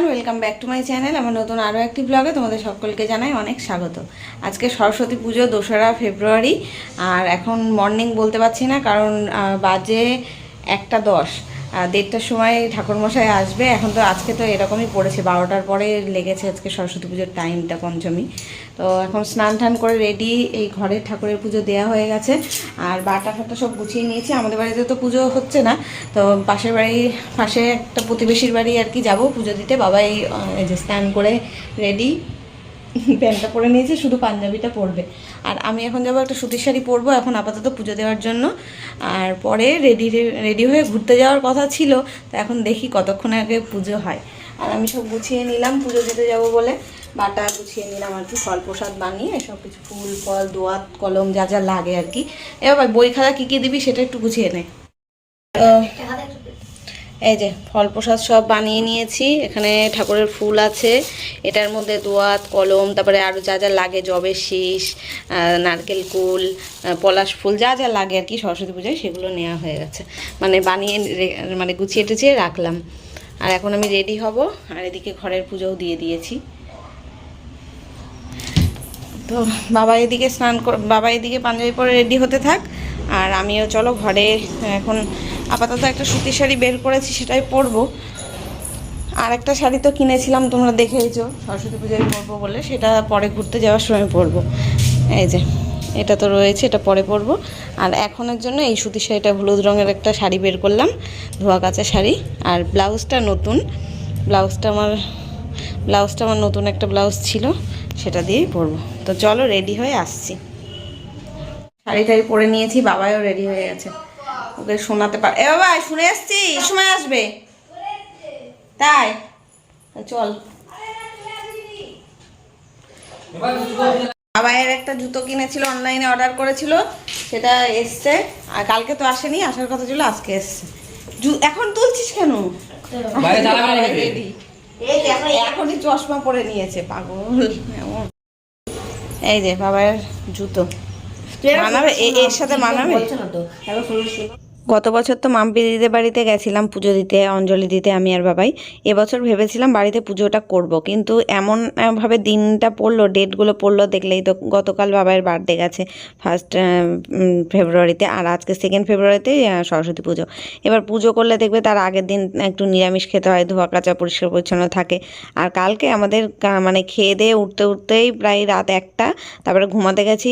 Welcome back to my channel. আমার নতুন আরও একটি ব্লগে তোমাদের সকলকে জানাই অনেক স্বাগত। আজকে সরস্বতী পুজো 2রা ফেব্রুয়ারি, আর এখন মর্নিং বলতে পারছি না কারণ বাজে 1:10। 1:30টার সময় ঠাকুরমশাই আসবে। এখন তো আজকে তো এরকমই পড়েছে, 12টার পরে লেগেছে আজকে সরস্বতী পুজোর টাইমটা, পঞ্চমী। তো এখন স্নান টান করে রেডি, এই ঘরের ঠাকুরের পুজো দেওয়া হয়ে গেছে আর বাটা ফাটা সব গুছিয়ে নিয়েছি। আমাদের বাড়িতে তো পুজো হচ্ছে না, তো পাশের পাশে একটা প্রতিবেশীর বাড়ি আর কি যাবো পুজো দিতে। বাবাই এই যে স্নান করে রেডি, প্যান্টটা পরে নিয়েছি, শুধু পাঞ্জাবিটা পরবে। আর আমি এখন যাবো একটা সুতির শাড়ি পরবো এখন আপাতত পুজো দেওয়ার জন্য। আর পরে রেডি হয়ে ঘুরতে যাওয়ার কথা ছিল, তো এখন দেখি কতক্ষণ আগে পুজো হয়। আর আমি সব গুছিয়ে নিলাম পুজো দিতে যাব বলে, বাটা গুছিয়ে নিলাম আর কি, ফল প্রসাদ বানিয়ে সব কিছু, ফুল ফল দোয়াত কলম যা যা লাগে আর কি। এবার বই খাতা কী কী দিবি সেটা একটু গুছিয়ে নে। এই যে ফল প্রসাদ সব বানিয়ে নিয়েছি। এখানে ঠাকুরের ফুল আছে, এটার মধ্যে দোয়াত কলম, তারপরে আরও যা যা লাগে, জবের শীষ, নারকেল কুল, পলাশ ফুল, যা যা লাগে আর কি সরস্বতী পূজায়, সেগুলো নেওয়া হয়ে গেছে। মানে গুছিয়ে টুছিয়ে রাখলাম। আর এখন আমি রেডি হব, আর এদিকে ঘরের পুজোও দিয়ে দিয়েছি। তো বাবা এদিকে পাঞ্জাবি পরে রেডি হতে থাক, আর আমিও চলো ঘরে। এখন আপাতত একটা সুতির শাড়ি বের করেছি, সেটাই পরবো। আর একটা শাড়ি তো কিনেছিলাম, তোমরা দেখেইছো, সরস্বতী পূজায় পরবো বলে, সেটা পরে ঘুরতে যাওয়ার সময় পরবো। এই যে এটা তো রয়েছে, এটা পরে পরবো। আর এখনের জন্য এই সুতির শাড়িটা, হলুদ রঙের একটা শাড়ি বের করলাম, ধোয়া কাচা শাড়ি। আর ব্লাউজটা আমার নতুন একটা ব্লাউজ ছিল, সেটা দিয়েই পরবো। তো চলো রেডি হয়ে আসছি। শাড়ি টাড়ি পরে নিয়েছি, বাবাও রেডি হয়ে গেছে, ওকে শোনাতে পার। বাবা শুনে আসছি, সময় আসবে তাই চল। বাবাইয়ের একটা জুতো কিনেছিল, অনলাইনে অর্ডার করেছিল, সেটা এসছে। আর কালকে তো আসেনি, আসার কথা ছিল, আজকে এসছে। এখন তুলছিস কেন? এখনই চশমা পরে নিয়েছে, পাগল এমন। এই যে বাবার জুতো মানাবে, এর সাথে মানাবে। গত বছর তো মাম্পি দিদিদের বাড়িতে গেছিলাম পুজো দিতে, অঞ্জলি দিতে, আমি আর বাবাই। এবছর ভেবেছিলাম বাড়িতে পুজোটা করব, কিন্তু এমন ভাবে দিনটা পড়লো, ডেটগুলো পড়লো, দেখলেই তো। গতকাল বাবার বার্থডে গেছে 1 ফেব্রুয়ারিতে, আর আজকে 2 ফেব্রুয়ারিতে সরস্বতী পুজো। এবার পুজো করলে দেখবে তার আগের দিন একটু নিরামিষ খেতে হয়, ধোয়া কাচা পরিষ্কার পরিচ্ছন্ন থাকে। আর কালকে আমাদের মানে খেয়ে দিয়ে উঠতেই প্রায় রাত 1টা, তারপরে ঘুমাতে গেছি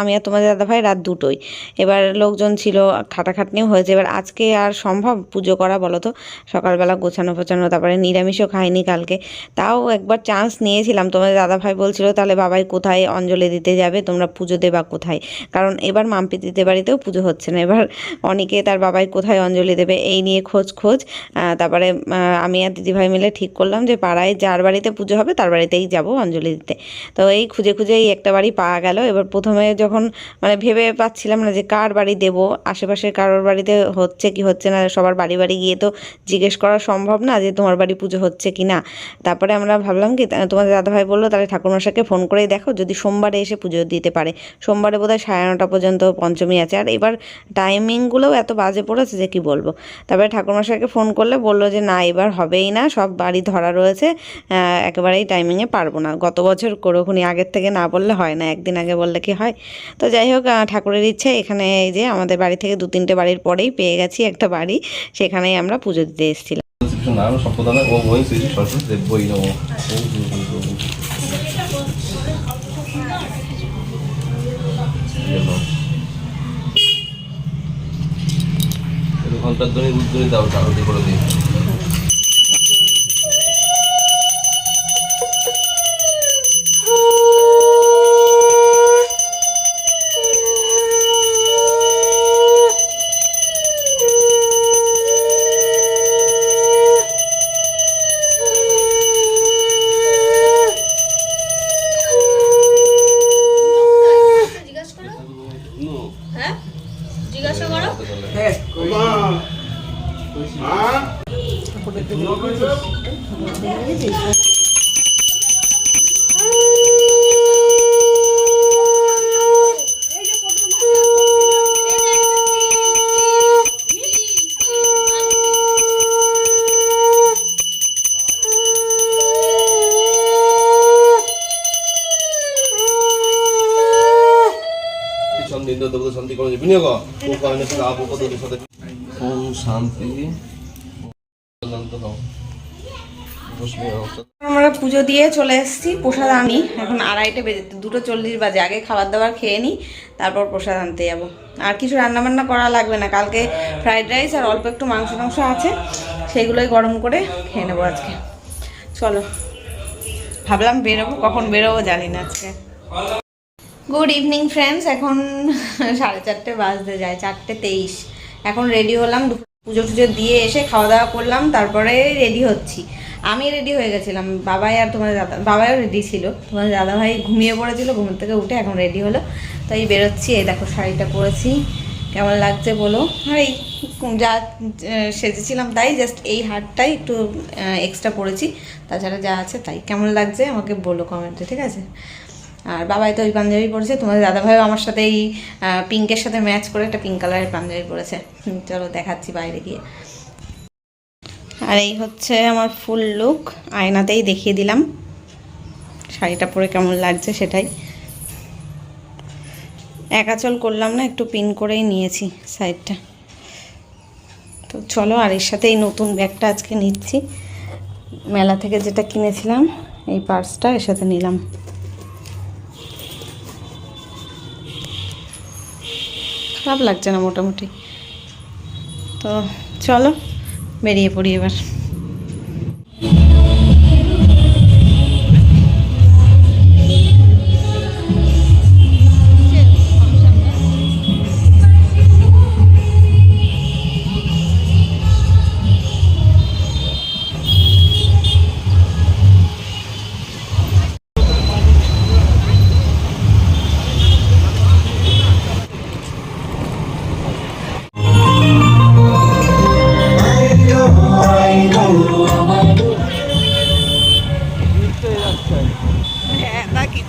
আমি আর তোমাদের দাদাভাই রাত 2টোয়। এবার লোকজন ছিল, খাটাখাটনিও হয়েছে। এবার আজকে আর সম্ভব পুজো করা বলো তো? সকালবেলা গোছানো ফোছানো, তারপরে নিরামিষও খাইনি কালকে। তাও একবার চান্স নিয়েছিলাম, তোমাদের দাদাভাই বলছিল তাহলে বাবাই কোথায় অঞ্জলি দিতে যাবে, তোমরা পুজো দেবা কোথায়? কারণ এবার মাম্পি দিদির বাড়িতেও পুজো হচ্ছে না, এবার অনেকে তার বাবাই কোথায় অঞ্জলি দেবে এই নিয়ে খোঁজ। তারপরে আমি আর দিদিভাই মিলে ঠিক করলাম যে পাড়ায় যার বাড়িতে পুজো হবে তার বাড়িতেই যাব অঞ্জলি দিতে। তো এই খুঁজে এই একটা বাড়ি পাওয়া গেল। এবার প্রথমে যখন মানে ভেবে পাচ্ছিলাম না যে কার বাড়ি দেব, আশেপাশের কারোর বাড়িতে হচ্ছে কি হচ্ছে না, সবার বাড়ি গিয়ে তো জিজ্ঞেস করা সম্ভব না যে তোমার বাড়ি পুজো হচ্ছে কি না। তারপরে আমরা ভাবলাম কি, তোমাদের দাদাভাই বললো তাহলে ঠাকুরমশাইকে ফোন করেই দেখো, যদি সোমবারে এসে পুজো দিতে পারে। সোমবারে বোধহয় 9:30 পর্যন্ত পঞ্চমী আছে। আর এবার টাইমিংগুলোও এত বাজে পড়েছে যে কি বলবো। তারপরে ঠাকুরমশাইকে ফোন করলে বললো যে না, এবার হবেই না, সব বাড়ি ধরা রয়েছে, একেবারেই টাইমিংয়ে পারবো না। গত বছর কোনোখানি আগের থেকে না বললে হয় না, একদিন আগে বললে কি হয়। তো যাই হোক, ঠাকুরের ইচ্ছে, এখানে এই যে আমাদের বাড়ি থেকে 2-3টে বাড়ির পরেই পেয়ে গেছি একটা বাড়ি, সেখানেই আমরা পুজো দিতে এসেছিলাম। ঘন্টার ধ্বনি উদ্ধ্বনি দাও, আরতি করে দিই। শুনিও গো ও কারণে থেকে আপু কত দিন সাথে ওম শান্তি শান্ত হও বসবে অবস্থা। আমরা পুজো দিয়ে চলে এসেছি, প্রসাদ আনি। এখন 2:30 বেজে 2:40 বাজে। আগে খাবার দাবার খেয়ে নিই, তারপর প্রসাদ আনতে যাবো। আর কিছু রান্নাবান্না করা লাগবে না, কালকে ফ্রাইড রাইস আর অল্প একটু মাংস টাংস আছে, সেগুলোই গরম করে খেয়ে নেবো আজকে। চলো, ভাবলাম বেরোবো, কখন বেরোবো জানি না আজকে। গুড ইভিনিং ফ্রেন্ডস, এখন 4:30 বাজতে যায়, 4:23। এখন রেডি হলাম, পুজো টুজো দিয়ে এসে খাওয়া দাওয়া করলাম, তারপরে রেডি হচ্ছি। আমি রেডি হয়ে গেছিলাম, বাবাই আর তোমার দাদা, বাবাইও রেডি ছিল, তোমার দাদাভাই ঘুমিয়ে পড়েছিল, ঘুম থেকে উঠে এখন রেডি হলো, তাই বেরোচ্ছি। এই দেখো শাড়িটা পরেছি, কেমন লাগছে বলো। আর এই যা সেজেছিলাম তাই, জাস্ট এই হারটাই একটু এক্সট্রা পরেছি, তাছাড়া যা আছে তাই। কেমন লাগছে আমাকে বলো কমেন্টে, ঠিক আছে? আর বাবাই তো ওই পাঞ্জাবি পরেছে, তোমাদের দাদাভাইও আমার সাথে এই পিঙ্কের সাথে ম্যাচ করে একটা পিঙ্ক কালারের পাঞ্জাবি পরেছে। চলো দেখাচ্ছি বাইরে গিয়ে। আর এই হচ্ছে আমার ফুল লুক, আয়নাতেই দেখিয়ে দিলাম শাড়িটা পরে কেমন লাগছে সেটাই। একাচল করলাম না, একটু পিন করেই নিয়েছি সাইডটা। তো চলো, আর এর সাথে এই নতুন ব্যাগটা আজকে নিচ্ছি, মেলা থেকে যেটা কিনেছিলাম, এই পার্সটা এর সাথে নিলাম। খারাপ লাগছে না মোটামুটি। তো চলো বেরিয়ে পড়ি এবার।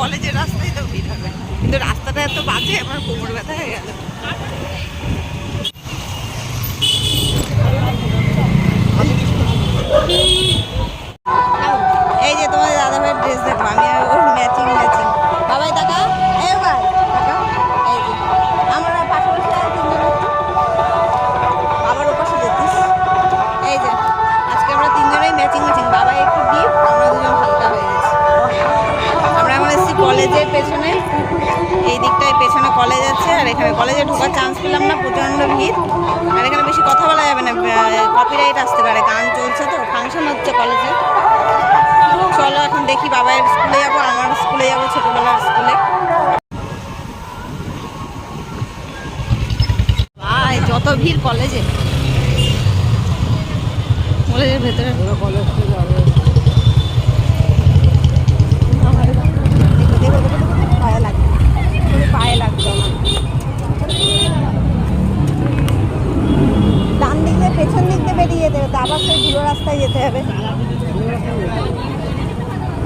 কলেজের রাস্তায় তো ভিড় হবে, কিন্তু রাস্তাটা এত বাজে, আমার কোমর ব্যথা হয়ে গেল। এই যে তোমার দাদাভাইয়ের ড্রেস দেখো, আমি আর ওর ম্যাচিং। বাবাই টাকা, এই ভাই টাকা, এই যে আমার পাশাপাশি আর তিনজন, আবার ও পাশে যেতিস। এই যে আজকে আমরা তিনজনেই ম্যাচিং। বাবাই একটু ডিপ, আমরা দুজন হালকা হয়ে গেছি। আমরা এখন এসেছি কলেজের পেছনে, এই দিকটায় পেছনে কলেজ আছে, আর এখানে কলেজে ঢোকার চান্স পেলাম না, প্রচণ্ড ভিড়। আর এখানে বেশি কথা বলা যাবে না, কপিরাইট আসতে পারে, গান চলছে তো, ফাংশন হচ্ছে কলেজে। চলো এখন দেখি, বাবার স্কুলে যাবো, আমার স্কুলে যাবো, ছোটবেলার স্কুলে। ভাই যত ভিড় কলেজে, কলেজের ভেতরে পায়ে লাগতো আমার। ডান দিক দিয়ে পেছন দিক দিয়ে বেরিয়ে যেতে হবে, আবার সেই ধুলো রাস্তায় যেতে হবে।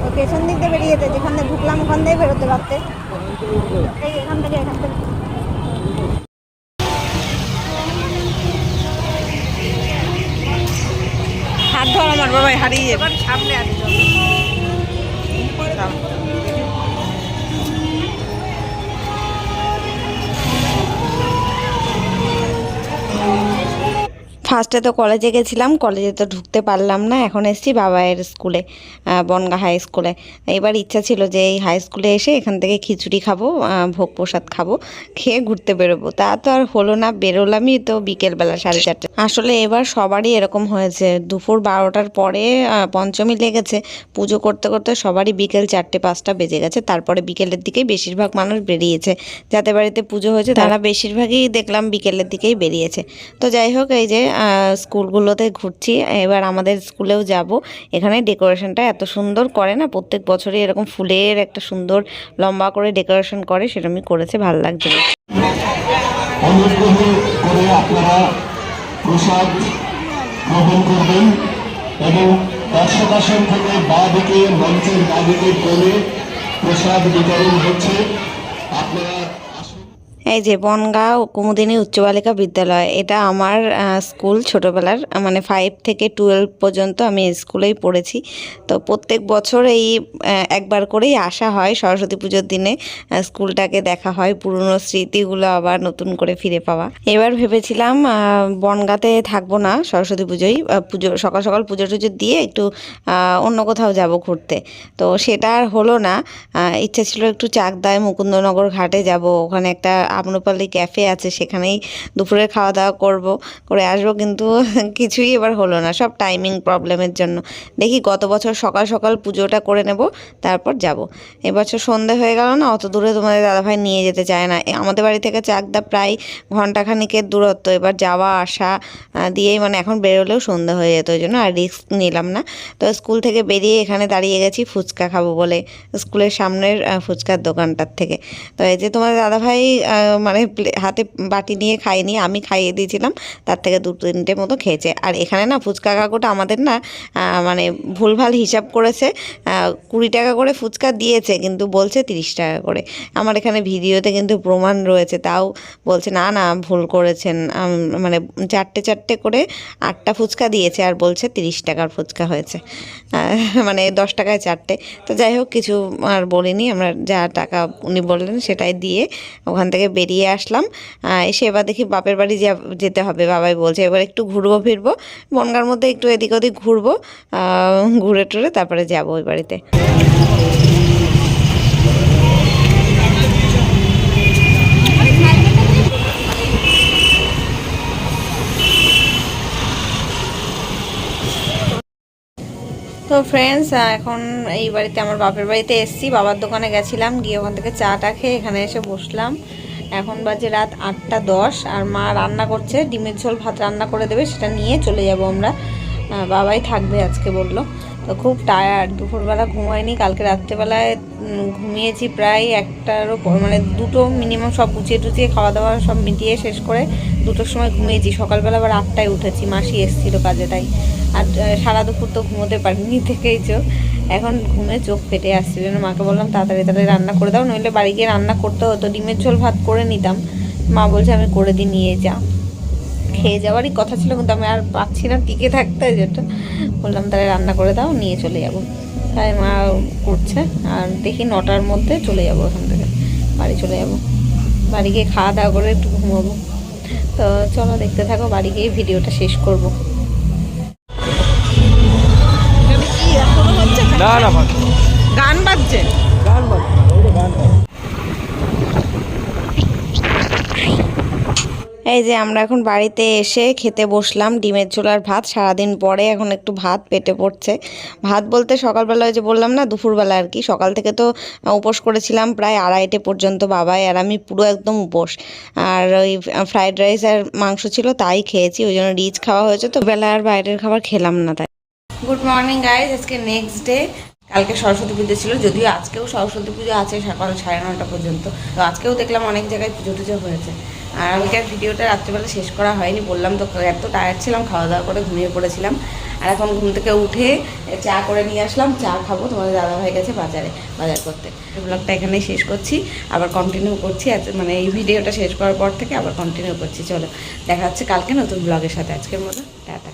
ওই পেছন দিক দিয়ে বেরিয়ে যেতে, যেখান থেকে ঢুকলাম ওখান দিয়ে বেরোতে পারতে। এখান থেকে হাত ধর আমার, বাবাই হারিয়ে যাবে। সামনে আসবে ফার্স্টে তো কলেজে গেছিলাম, কলেজে তো ঢুকতে পারলাম না। এখন এসেছি বাবাইয়ের স্কুলে, বনগা হাই স্কুলে। এবার ইচ্ছা ছিল যে এই হাই স্কুলে এসে এখান থেকে খিচুড়ি খাবো, ভোগ প্রসাদ খাবো, খেয়ে ঘুরতে বেরোবো। তা তো আর হলো না, বেরোলামই তো বিকেলবেলা 4:30। আসলে এবার সবারই এরকম হয়েছে, দুপুর 12টার পরে পঞ্চমী লেগেছে, পুজো করতে করতে সবারই বিকেল 4-5টা বেজে গেছে। তারপরে বিকেলের দিকেই বেশিরভাগ মানুষ বেরিয়েছে, যাদের বাড়িতে পুজো হয়েছে তারা বেশিরভাগই দেখলাম বিকেলের দিকেই বেরিয়েছে। তো যাই হোক, এই যে স্কুলগুলোতে ঘুরছি, এবার আমাদের স্কুলেও যাব। এখানে ডেকোরেশনটা এত সুন্দর করে না, প্রত্যেক বছরই এরকম ফুলের একটা সুন্দর লম্বা করে ডেকোরেশন করে, সেরকমই করেছে, ভালো লাগছে। অনুগ্রহ করে আপনারা প্রসাদ গ্রহণ করবেন এবং দর্শক আসন থেকে বাঁ দিকে, মঞ্চের বাঁ দিকে কোণে প্রসাদ বিতরণ হচ্ছে, আপনারা। এই যে বনগাঁও কুমুদিনী উচ্চ বালিকা বিদ্যালয়, এটা আমার স্কুল ছোটোবেলার, মানে 5 থেকে 12 পর্যন্ত আমি স্কুলেই পড়েছি। তো প্রত্যেক বছর এই একবার করেই আসা হয় সরস্বতী পুজোর দিনে, স্কুলটাকে দেখা হয়, পুরনো স্মৃতিগুলো আবার নতুন করে ফিরে পাওয়া। এবার ভেবেছিলাম বনগাঁতে থাকবো না সরস্বতী পুজোয়, পুজো সকাল সকাল পুজো টুজো দিয়ে একটু অন্য কোথাও যাব ঘুরতে। তো সেটা আর হলো না। ইচ্ছা ছিল একটু চাকদায় মুকুন্দনগর ঘাটে যাব, ওখানে একটা আম্রপালি ক্যাফে আছে, সেখানেই দুপুরে খাওয়া দাওয়া করে আসবো, কিন্তু কিছুই এবার হলো না, সব টাইমিং প্রবলেমের জন্য। দেখি গত বছর সকাল সকাল পুজোটা করে নেব, তারপর যাব। এবছর সন্ধে হয়ে গেল না, অত দূরে তোমাদের দাদাভাই নিয়ে যেতে চায় না। আমাদের বাড়ি থেকে চাকদা প্রায় ঘন্টাখানিকের দূরত্ব, এবার যাওয়া আসা দিয়েই মানে এখন বেরোলেও সন্ধে হয়ে যেত, ওই জন্য আর রিস্ক নিলাম না। তো স্কুল থেকে বেরিয়ে এখানে দাঁড়িয়ে গেছি ফুচকা খাবো বলে, স্কুলের সামনের ফুচকার দোকানটার থেকে। তো এই যে তোমাদের দাদাভাই মানে হাতে বাটি নিয়ে খাইনি, আমি খাইয়ে দিয়েছিলাম, তার থেকে 2-3টে মতো খেয়েছে। আর এখানে না ফুচকা কাকুটা আমাদের না মানে ভুলভাল হিসাব করেছে, 20 টাকা করে ফুচকা দিয়েছে, কিন্তু বলছে 30 টাকা করে। আমার এখানে ভিডিওতে কিন্তু প্রমাণ রয়েছে, তাও বলছে না না ভুল করেছেন, মানে 4টে করে 8টা ফুচকা দিয়েছে, আর বলছে 30 টাকার ফুচকা হয়েছে, মানে 10 টাকায় 4টে। তো যাই হোক, কিছু আর বলিনি, আমরা যা টাকা উনি বললেন সেটাই দিয়ে ওখান থেকে বেরিয়ে আসলাম। এসে এবার দেখি বাপের বাড়ি যেতে হবে, বাবাই বলছে এবার একটু ঘুরবো ফিরবো, বনগাঁর মধ্যে একটু এদিক ওদিক ঘুরবো, ঘুরে টুরে তারপরে যাবো ওই বাড়িতে। তো ফ্রেন্ডস, এখন এই বাড়িতে আমার বাপের বাড়িতে এসেছি, বাবার দোকানে গেছিলাম, গিয়ে ওখান থেকে চাটা খেয়ে এখানে এসে বসলাম। এখন বাজে রাত 8টা 10, আর মা রান্না করছে, ডিমের ঝোল ভাত রান্না করে দেবে, সেটা নিয়ে চলে যাব আমরা। বাবাই থাকবে আজকে বললো। তো খুব টায়ার্ড, দুপুরবেলা ঘুমাইনি, কালকে রাত্রেবেলায় ঘুমিয়েছি প্রায় 1টারও মানে 2টো মিনিমাম, সব গুছিয়ে টুচিয়ে খাওয়া দাওয়া সব মিটিয়ে শেষ করে 2টোর সময় ঘুমিয়েছি। সকালবেলা আবার 8টায় উঠেছি, মাসি এসেছিলো কাজে, তাই আর সারা দুপুর তো ঘুমোতে পারিনি, থেকেই চোখ এখন ঘুমে চোখ ফেটে আসছে। জন্য মাকে বললাম তাড়াতাড়ি রান্না করে দাও, নইলে বাড়ি গিয়ে রান্না করতে হতো, ডিমের ঝোল ভাত করে নিতাম। মা বলছে আমি করে দিই, নিয়ে যা। খেয়ে যাওয়ারই কথা ছিল, কিন্তু আমি আর পাচ্ছি না টিকে থাকতে, যেটা বললাম তাহলে রান্না করে দাও, নিয়ে চলে যাব। তাই মা করছে, আর দেখি 9টার মধ্যে চলে যাব, ওখান থেকে বাড়ি চলে যাব। বাড়ি গিয়ে খাওয়া দাওয়া করে একটু ঘুমাবো। তো চলো দেখতে থাকো, বাড়ি গিয়ে ভিডিওটা শেষ করবো। গান বাজছে, এই যে আমরা এখন বাড়িতে এসে খেতে বসলাম ডিমের ঝোল আর ভাত। সারাদিন পরে এখন একটু ভাত পেটে পড়ছে। ভাত বলতে সকালবেলা ওই যে বললাম না, দুপুরবেলা আর কি। সকাল থেকে তো উপোস করেছিলাম প্রায় 2:30 পর্যন্ত, বাবাই আর আমি পুরো একদম উপোস। আর ওই ফ্রাইড রাইস আর মাংস ছিল, তাই খেয়েছি, ওই জন্য রিচ খাওয়া হয়েছে, তো বেলা আর বাইরের খাবার খেলাম না। তাই গুড মর্নিং গাইজ, আজকে নেক্সট ডে। কালকে সরস্বতী পুজো ছিল, যদিও আজকেও সরস্বতী পুজো আছে সকাল 9:30 পর্যন্ত। তো আজকেও দেখলাম অনেক জায়গায় পুজো টুজো হয়েছে। আর আজকের ভিডিওটা রাত্রিবেলা শেষ করা হয়নি, বললাম তো এত টায়ার্ড ছিলাম, খাওয়া দাওয়া করে ঘুমিয়ে পড়েছিলাম। আর এখন ঘুম থেকে উঠে চা করে নিয়ে আসলাম, চা খাবো, তোমাদের দাদাভাই গেছে বাজার করতে। ব্লগটা এখানেই শেষ করছি, আবার কন্টিনিউ করছি, মানে এই ভিডিওটা শেষ করার পর থেকে আবার কন্টিনিউ করছি। চলো দেখা হচ্ছে কালকে নতুন ব্লগের সাথে, আজকের মতো টাটা।